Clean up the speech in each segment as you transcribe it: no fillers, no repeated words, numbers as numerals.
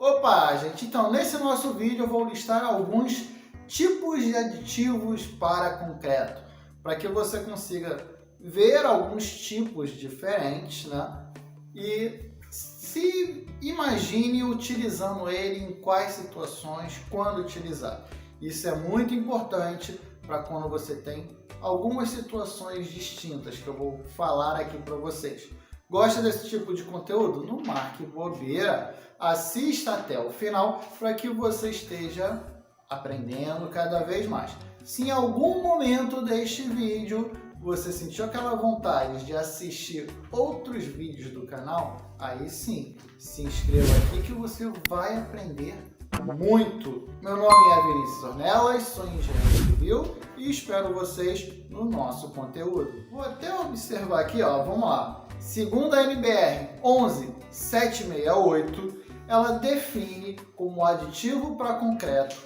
Opa, gente, então nesse nosso vídeo eu vou listar alguns tipos de aditivos para concreto, para que você consiga ver alguns tipos diferentes, né? E se imagine utilizando ele em quais situações, quando utilizar. Isso é muito importante para quando você tem algumas situações distintas que eu vou falar aqui para vocês. Gosta desse tipo de conteúdo? Não marque bobeira, assista até o final para que você esteja aprendendo cada vez mais. Se em algum momento deste vídeo você sentiu aquela vontade de assistir outros vídeos do canal, aí sim, se inscreva aqui que você vai aprender muito. Meu nome é Vinícius Ornelas, sou engenheiro civil e espero vocês no nosso conteúdo. Vou até observar aqui, vamos lá. Segundo a NBR 11768, ela define como aditivo para concreto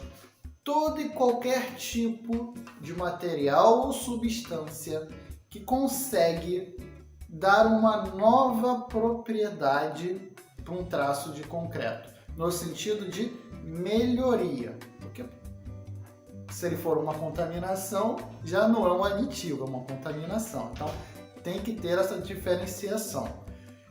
todo e qualquer tipo de material ou substância que consegue dar uma nova propriedade para um traço de concreto, no sentido de melhoria. Porque se ele for uma contaminação, já não é um aditivo, é uma contaminação. Então, tem que ter essa diferenciação.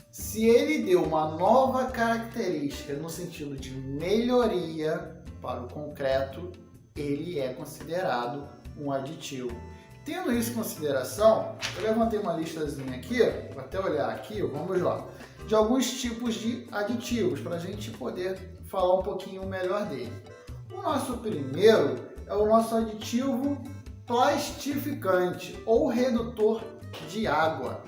Se ele deu uma nova característica no sentido de melhoria para o concreto, ele é considerado um aditivo. Tendo isso em consideração, eu levantei uma listazinha aqui, vou até olhar aqui, vamos lá, de alguns tipos de aditivos, para a gente poder falar um pouquinho melhor dele. O nosso primeiro é o nosso aditivo plastificante ou redutor de água.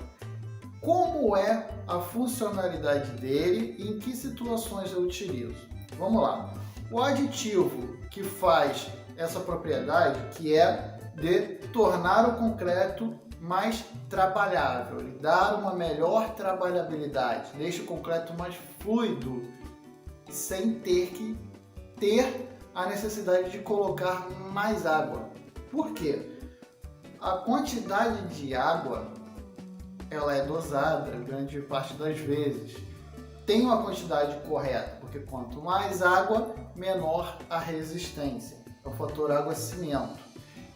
Como é a funcionalidade dele e em que situações eu utilizo? Vamos lá. O aditivo que faz essa propriedade, que é de tornar o concreto mais trabalhável, ele dar uma melhor trabalhabilidade, deixa o concreto mais fluido, sem ter que ter a necessidade de colocar mais água. Por quê? A quantidade de água ela é dosada grande parte das vezes. Tem uma quantidade correta, porque quanto mais água, menor a resistência. É o fator água-cimento.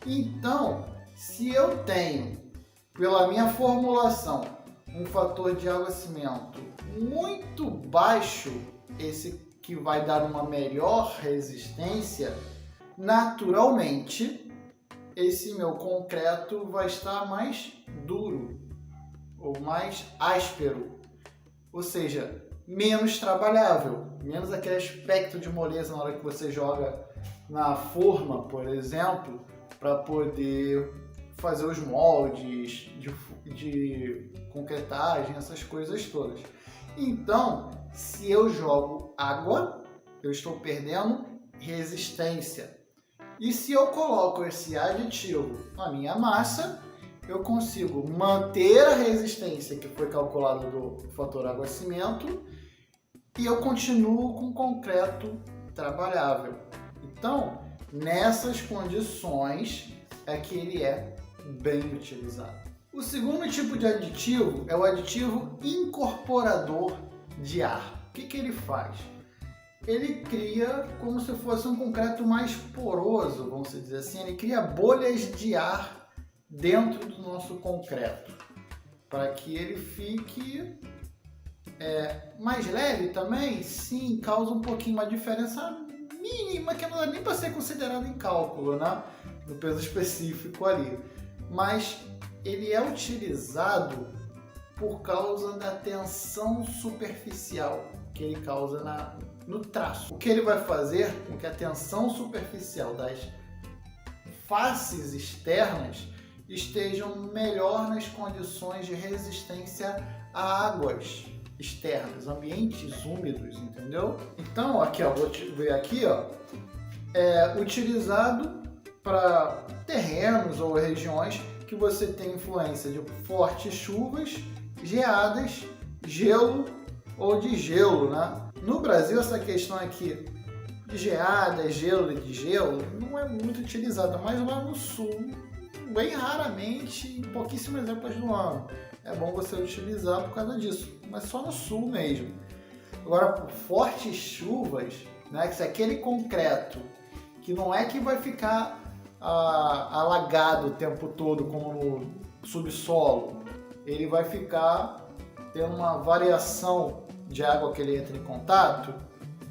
Então, se eu tenho, pela minha formulação, um fator de água-cimento muito baixo, esse que vai dar uma melhor resistência, naturalmente, esse meu concreto vai estar mais duro ou mais áspero, ou seja, menos trabalhável, menos aquele aspecto de moleza na hora que você joga na forma, por exemplo, para poder fazer os moldes de concretagem, essas coisas todas. Então, se eu jogo água, eu estou perdendo resistência. E se eu coloco esse aditivo na minha massa, eu consigo manter a resistência que foi calculada do fator água-cimento e eu continuo com concreto trabalhável. Então, nessas condições é que ele é bem utilizado. O segundo tipo de aditivo é o aditivo incorporador de ar. O que ele faz? Ele cria como se fosse um concreto mais poroso, vamos dizer assim, ele cria bolhas de ar dentro do nosso concreto, para que ele fique mais leve também. Sim, causa um pouquinho uma diferença mínima, que não dá nem para ser considerado em cálculo, né? No peso específico ali. Mas ele é utilizado por causa da tensão superficial que ele causa no traço. O que ele vai fazer com que a tensão superficial das faces externas estejam melhor nas condições de resistência a águas externas, ambientes úmidos, entendeu? Então, aqui, vou ver aqui, é utilizado para terrenos ou regiões que você tem influência de fortes chuvas, geadas, gelo ou de gelo, né? No Brasil, essa questão aqui de geada, gelo e de gelo não é muito utilizada, mas lá no sul, bem raramente, em pouquíssimas épocas do ano. É bom você utilizar por causa disso, mas só no sul mesmo. Agora, por fortes chuvas, né, que se aquele concreto, que não é que vai ficar alagado o tempo todo como no subsolo, ele vai ficar tendo uma variação de água que ele entra em contato,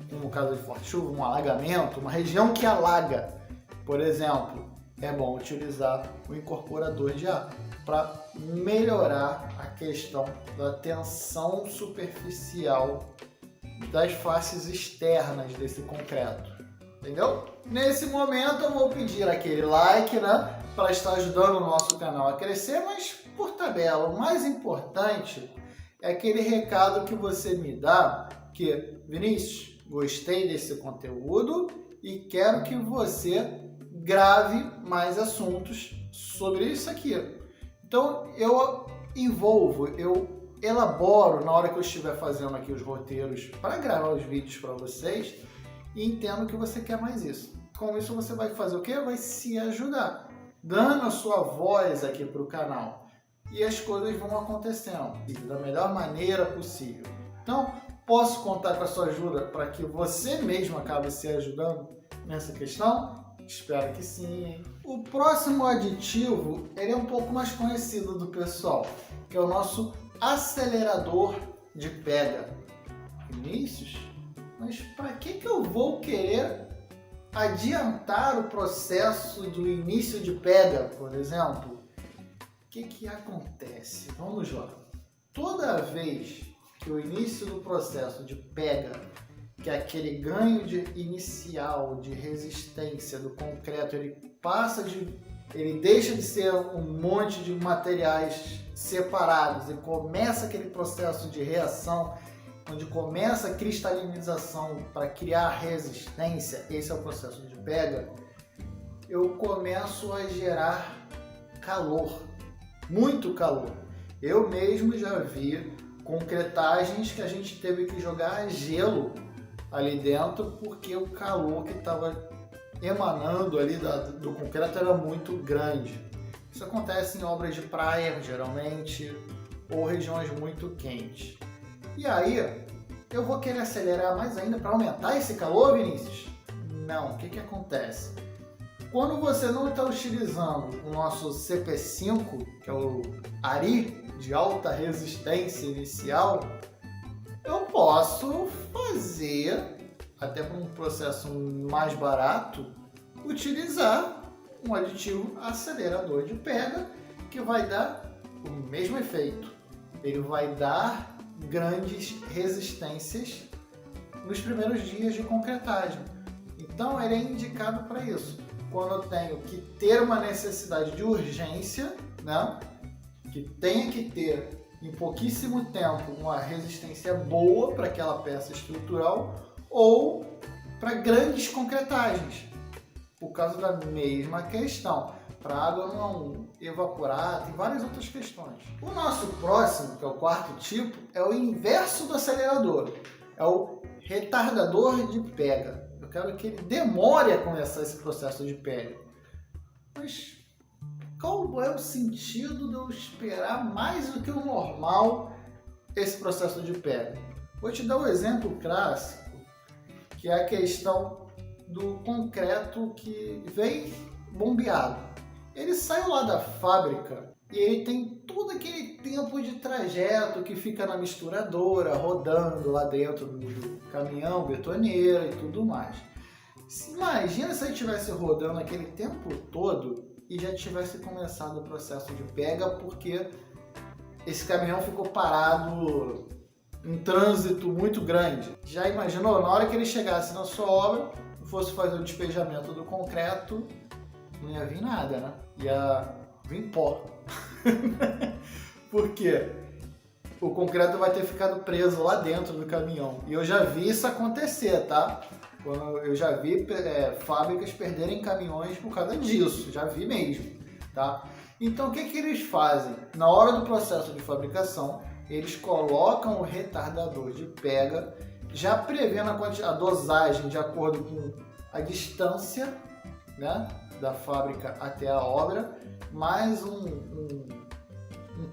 como no caso de forte chuva, um alagamento, uma região que alaga, por exemplo, é bom utilizar o incorporador de ar para melhorar a questão da tensão superficial das faces externas desse concreto, entendeu? Nesse momento eu vou pedir aquele like, né, para estar ajudando o nosso canal a crescer, mas por tabela, o mais importante é aquele recado que você me dá, que Vinícius, gostei desse conteúdo e quero que você grave mais assuntos sobre isso aqui. Então eu elaboro na hora que eu estiver fazendo aqui os roteiros para gravar os vídeos para vocês e entendo que você quer mais isso. Com isso você vai fazer o quê? Vai se ajudar, dando a sua voz aqui para o canal. E as coisas vão acontecendo da melhor maneira possível. Então, posso contar com a sua ajuda para que você mesmo acabe se ajudando nessa questão? Espero que sim, hein? O próximo aditivo, ele é um pouco mais conhecido do pessoal, que é o nosso acelerador de pega. Vinícius, mas para que eu vou querer adiantar o processo do início de pega, por exemplo? O que acontece? Vamos lá. Toda vez que o início do processo de pega, que é aquele ganho inicial de resistência do concreto, ele deixa de ser um monte de materiais separados e começa aquele processo de reação, onde começa a cristalização para criar resistência, esse é o processo de pega, eu começo a gerar calor. Muito calor. Eu mesmo já vi concretagens que a gente teve que jogar gelo ali dentro porque o calor que estava emanando ali do concreto era muito grande. Isso acontece em obras de praia, geralmente, ou regiões muito quentes. E aí, eu vou querer acelerar mais ainda para aumentar esse calor, Vinícius? Não, o que acontece? Quando você não está utilizando o nosso CP5, que é o ARI, de alta resistência inicial, eu posso fazer, até para um processo mais barato, utilizar um aditivo acelerador de pega, que vai dar o mesmo efeito. Ele vai dar grandes resistências nos primeiros dias de concretagem. Então ele é indicado para isso. Quando eu tenho que ter uma necessidade de urgência, né, que tenha que ter em pouquíssimo tempo uma resistência boa para aquela peça estrutural, ou para grandes concretagens, por causa da mesma questão, para a água não evaporar, tem várias outras questões. O nosso próximo, que é o quarto tipo, é o inverso do acelerador, é o retardador de pega. Eu quero que ele demore a começar esse processo de pega. Mas qual é o sentido de eu esperar mais do que o normal esse processo de pega? Vou te dar um exemplo clássico, que é a questão do concreto que vem bombeado. Ele saiu lá da fábrica e ele tem todo aquele tempo de trajeto que fica na misturadora, rodando lá dentro do caminhão, betoneira e tudo mais. Imagina se ele estivesse rodando aquele tempo todo e já tivesse começado o processo de pega, porque esse caminhão ficou parado em trânsito muito grande. Já imaginou? Na hora que ele chegasse na sua obra, fosse fazer o despejamento do concreto, não ia vir nada, né? Ia vir pó. Por quê? O concreto vai ter ficado preso lá dentro do caminhão. E eu já vi isso acontecer, tá? Eu já vi fábricas perderem caminhões por causa disso. Já vi mesmo, tá? Então, o que eles fazem? Na hora do processo de fabricação, eles colocam o retardador de pega, já prevendo a dosagem de acordo com a distância, né, da fábrica até a obra, mais um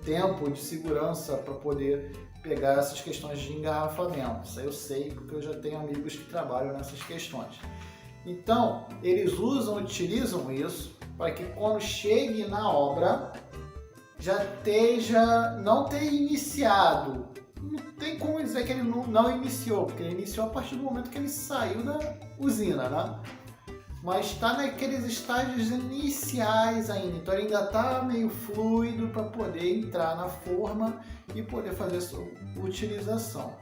tempo de segurança para poder pegar essas questões de engarrafamento. Isso aí eu sei porque eu já tenho amigos que trabalham nessas questões. Então, eles utilizam isso para que quando chegue na obra já não tenha iniciado. Não tem como dizer que ele não iniciou, porque ele iniciou a partir do momento que ele saiu da usina, né? Mas está naqueles estágios iniciais ainda, então ele ainda está meio fluido para poder entrar na forma e poder fazer a sua utilização.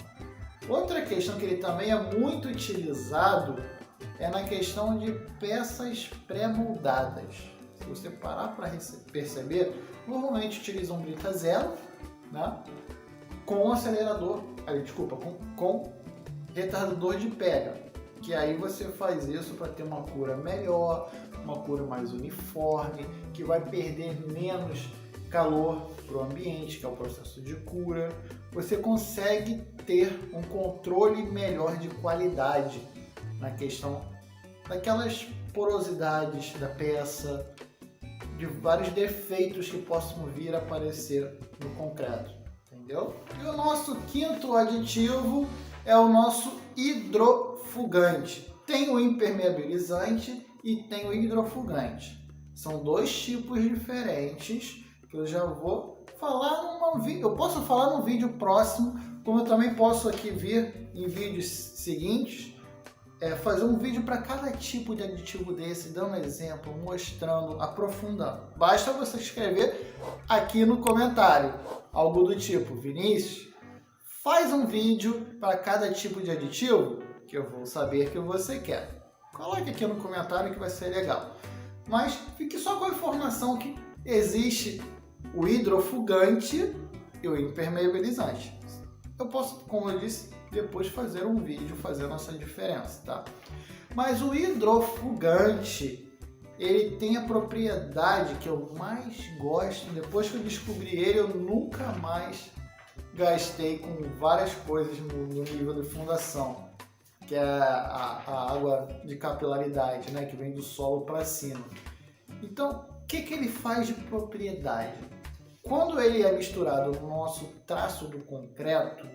Outra questão que ele também é muito utilizado é na questão de peças pré-moldadas. Se você parar para perceber, normalmente utilizam brita zero, né? Com acelerador, com retardador de pega. Que aí você faz isso para ter uma cura melhor, uma cura mais uniforme, que vai perder menos calor para o ambiente, que é o processo de cura. Você consegue ter um controle melhor de qualidade na questão daquelas porosidades da peça, de vários defeitos que possam vir a aparecer no concreto, entendeu? E o nosso quinto aditivo é o nosso hidrofugante. Tem o impermeabilizante e tem o hidrofugante. São dois tipos diferentes que eu já vou falar num vídeo. Eu posso falar num vídeo próximo, como eu também posso aqui vir em vídeos seguintes, fazer um vídeo para cada tipo de aditivo desse, dando exemplo, mostrando, aprofundando. Basta você escrever aqui no comentário algo do tipo: Vinícius, faz um vídeo para cada tipo de aditivo que eu vou saber que você quer. Coloque aqui no comentário que vai ser legal. Mas fique só com a informação que existe o hidrofugante e o impermeabilizante. Eu posso, como eu disse, depois fazer um vídeo fazendo essa diferença, tá? Mas o hidrofugante, ele tem a propriedade que eu mais gosto. Depois que eu descobri ele, eu nunca mais gastei com várias coisas no nível de fundação, que é a água de capilaridade, né, que vem do solo para cima. Então, o que ele faz de propriedade? Quando ele é misturado no nosso traço do concreto,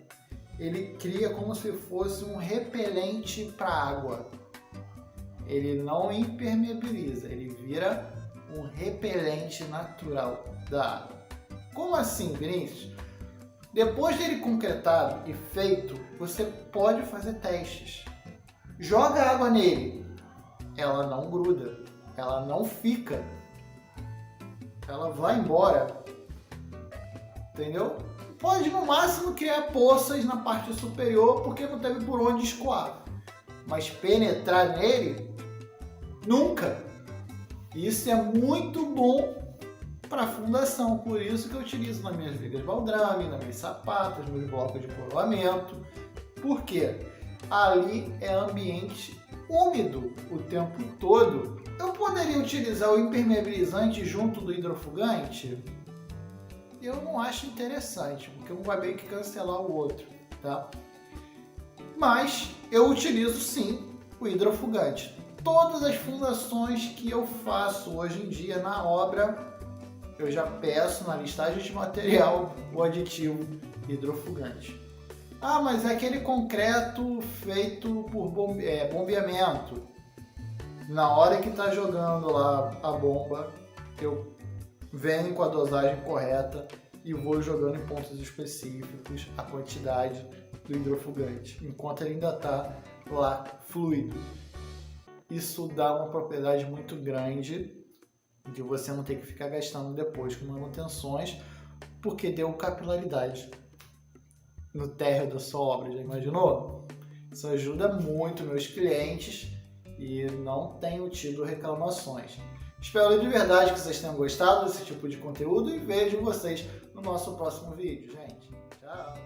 ele cria como se fosse um repelente para a água. Ele não impermeabiliza, ele vira um repelente natural da água. Como assim, Vinícius? Depois dele concretado e feito, você pode fazer testes. Joga água nele, ela não gruda, ela não fica, ela vai embora, entendeu? Pode no máximo criar poças na parte superior porque não teve por onde escoar, mas penetrar nele, nunca. Isso é muito bom para fundação, por isso que eu utilizo nas minhas vigas baldrame, nas minhas sapatas, nos meus blocos de coroamento. Por quê? Ali é ambiente úmido o tempo todo. Eu poderia utilizar o impermeabilizante junto do hidrofugante? Eu não acho interessante, porque um vai meio que cancelar o outro, tá? Mas eu utilizo sim o hidrofugante. Todas as fundações que eu faço hoje em dia na obra, eu já peço na listagem de material o aditivo hidrofugante. Ah, mas é aquele concreto feito por bombeamento. Na hora que está jogando lá a bomba, eu venho com a dosagem correta e vou jogando em pontos específicos a quantidade do hidrofugante, enquanto ele ainda está lá fluido. Isso dá uma propriedade muito grande que você não tem que ficar gastando depois com manutenções, porque deu capilaridade no térreo da sua obra, já imaginou? Isso ajuda muito meus clientes e não tenho tido reclamações. Espero de verdade que vocês tenham gostado desse tipo de conteúdo e vejo vocês no nosso próximo vídeo, gente. Tchau!